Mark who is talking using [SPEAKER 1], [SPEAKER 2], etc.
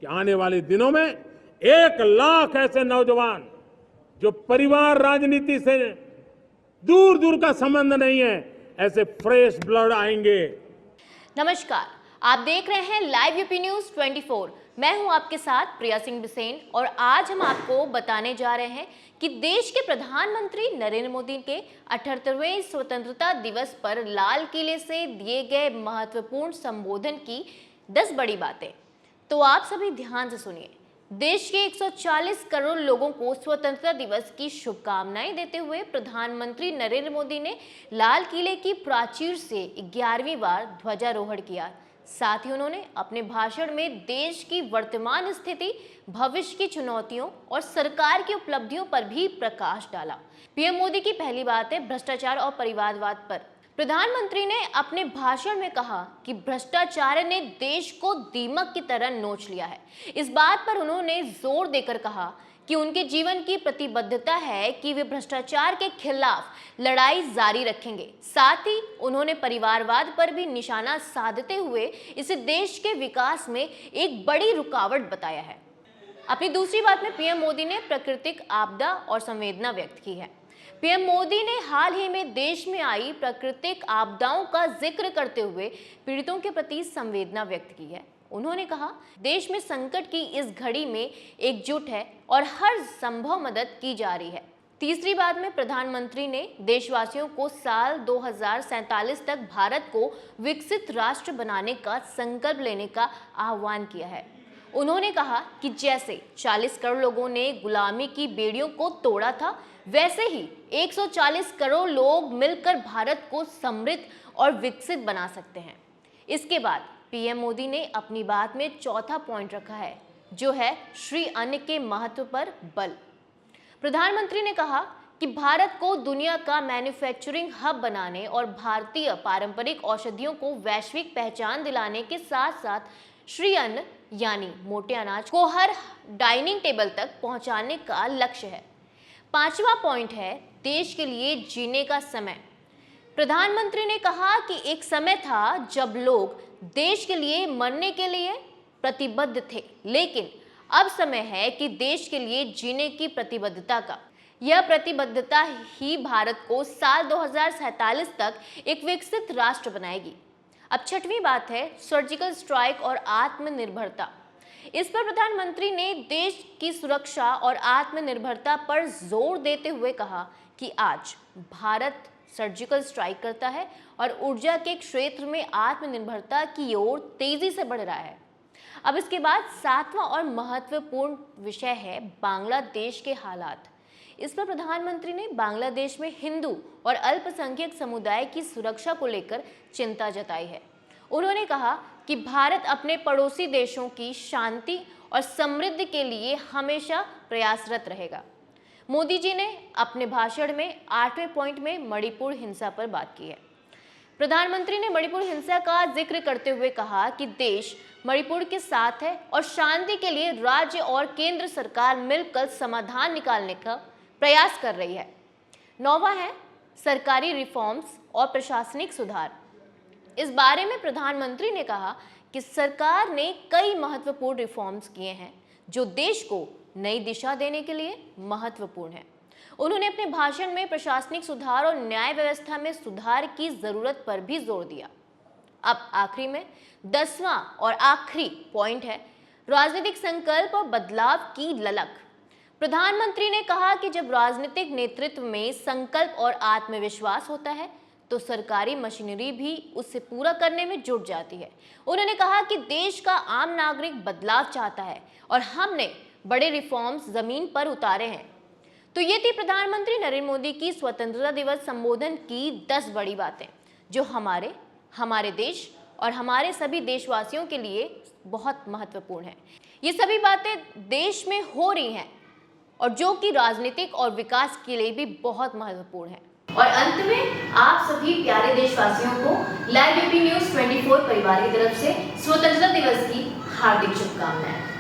[SPEAKER 1] कि आने वाले दिनों में 1 लाख ऐसे नौजवान जो परिवार राजनीति से दूर दूर का संबंध नहीं है, ऐसे फ्रेश ब्लड आएंगे।
[SPEAKER 2] नमस्कार, आप देख रहे हैं लाइव यूपी न्यूज 24। मैं हूं आपके साथ प्रिया सिंह बिसेन और आज हम आपको बताने जा रहे हैं कि देश के प्रधानमंत्री नरेंद्र मोदी के 78वें स्वतंत्रता दिवस पर लाल किले से दिए गए महत्वपूर्ण संबोधन की 10 बड़ी बातें। तो आप सभी ध्यान से सुनिए। देश के 140 करोड़ लोगों को स्वतंत्रता दिवस की शुभकामनाएं देते हुए प्रधानमंत्री नरेंद्र मोदी ने लाल किले की प्राचीर से 11वीं बार ध्वजारोहण किया। साथ ही उन्होंने अपने भाषण में देश की वर्तमान स्थिति, भविष्य की चुनौतियों और सरकार की उपलब्धियों पर भी प्रकाश डाला। पीएम मोदी की पहली बात है भ्रष्टाचार और परिवारवाद पर। प्रधानमंत्री ने अपने भाषण में कहा कि भ्रष्टाचार ने देश को दीमक की तरह नोच लिया है। इस बात पर उन्होंने जोर देकर कहा कि उनके जीवन की प्रतिबद्धता है कि वे भ्रष्टाचार के खिलाफ लड़ाई जारी रखेंगे। साथ ही उन्होंने परिवारवाद पर भी निशाना साधते हुए इसे देश के विकास में एक बड़ी रुकावट बताया है। अपनी दूसरी बात में पीएम मोदी ने प्राकृतिक आपदा और संवेदना व्यक्त की है। पीएम मोदी ने हाल ही में देश में आई प्राकृतिक आपदाओं का जिक्र करते हुए पीड़ितों के प्रति संवेदना व्यक्त की है। उन्होंने कहा, देश में संकट की इस घड़ी में एकजुट है और हर संभव मदद की जा रही है। तीसरी बात में प्रधानमंत्री ने देशवासियों को साल 2047 तक भारत को विकसित राष्ट्र बनाने का संकल्प लेने का आह्वान किया है। उन्होंने कहा कि जैसे 40 करोड़ लोगों ने गुलामी की बेड़ियों को तोड़ा था, वैसे ही 140 करोड़ लोग मिलकर भारत को समृद्ध और विकसित बना सकते हैं। इसके बाद पीएम मोदी ने अपनी बात में चौथा पॉइंट रखा है, जो है श्री अन्न के महत्व पर बल। प्रधानमंत्री ने कहा कि भारत को दुनिया का मैन्युफैक्चरिंग हब बनाने और भारतीय पारंपरिक औषधियों को वैश्विक पहचान दिलाने के साथ साथ श्री अन्न यानी मोटे अनाज को हर डाइनिंग टेबल तक पहुंचाने का लक्ष्य है। पांचवा पॉइंट है देश के लिए जीने का समय। प्रधानमंत्री ने कहा कि एक समय था जब लोग देश के लिए मरने के लिए प्रतिबद्ध थे, लेकिन अब समय है कि देश के लिए जीने की प्रतिबद्धता का। यह प्रतिबद्धता ही भारत को साल 2047 तक एक विकसित राष्ट्र बनाएगी। अब छठवीं बात है सर्जिकल स्ट्राइक और आत्मनिर्भरता। इस पर प्रधानमंत्री ने देश की सुरक्षा और आत्मनिर्भरता पर जोर देते हुए कहा कि आज भारत सर्जिकल स्ट्राइक करता है और ऊर्जा के क्षेत्र में आत्मनिर्भरता की ओर तेजी से बढ़ रहा है। अब इसके बाद सातवां और महत्वपूर्ण विषय है बांग्लादेश के हालात। इस पर प्रधानमंत्री ने बांग्लादेश में हिंदू और अल्पसंख्यक समुदाय की सुरक्षा को लेकर चिंता जताई है। उन्होंने कहा कि भारत अपने पड़ोसी देशों की शांति और समृद्धि के लिए हमेशा प्रयासरत रहेगा। मोदी जी ने अपने भाषण में 8वें पॉइंट में मणिपुर हिंसा पर बात की है। प्रधानमंत्री ने मणिपुर हिंसा का जिक्र करते हुए कहा कि देश मणिपुर के साथ है और शांति के लिए राज्य और केंद्र सरकार मिलकर समाधान निकालने का प्रयास कर रही है। 9वां है सरकारी रिफॉर्म्स और प्रशासनिक सुधार। इस बारे में प्रधानमंत्री ने कहा कि सरकार ने कई महत्वपूर्ण रिफॉर्म्स किए हैं जो देश को नई दिशा देने के लिए महत्वपूर्ण है। उन्होंने अपने भाषण में प्रशासनिक सुधार और न्याय व्यवस्था में सुधार की जरूरत पर भी जोर दिया। अब आखिरी में 10वां और आखिरी पॉइंट है राजनीतिक संकल्प और बदलाव की ललक। प्रधानमंत्री ने कहा कि जब राजनीतिक नेतृत्व में संकल्प और आत्मविश्वास होता है तो सरकारी मशीनरी भी उससे पूरा करने में जुट जाती है। उन्होंने कहा कि देश का आम नागरिक बदलाव चाहता है और हमने बड़े रिफॉर्म्स जमीन पर उतारे हैं। तो ये थी प्रधानमंत्री नरेंद्र मोदी की स्वतंत्रता दिवस संबोधन की 10 बड़ी बातें, जो हमारे देश और हमारे सभी देशवासियों के लिए बहुत महत्वपूर्ण है। ये सभी बातें देश में हो रही हैं और जो कि राजनीतिक और विकास के लिए भी बहुत महत्वपूर्ण है। और अंत में आप सभी प्यारे देशवासियों को लाइव यूपी न्यूज 24 परिवार की तरफ से स्वतंत्रता दिवस की हार्दिक शुभकामनाएं।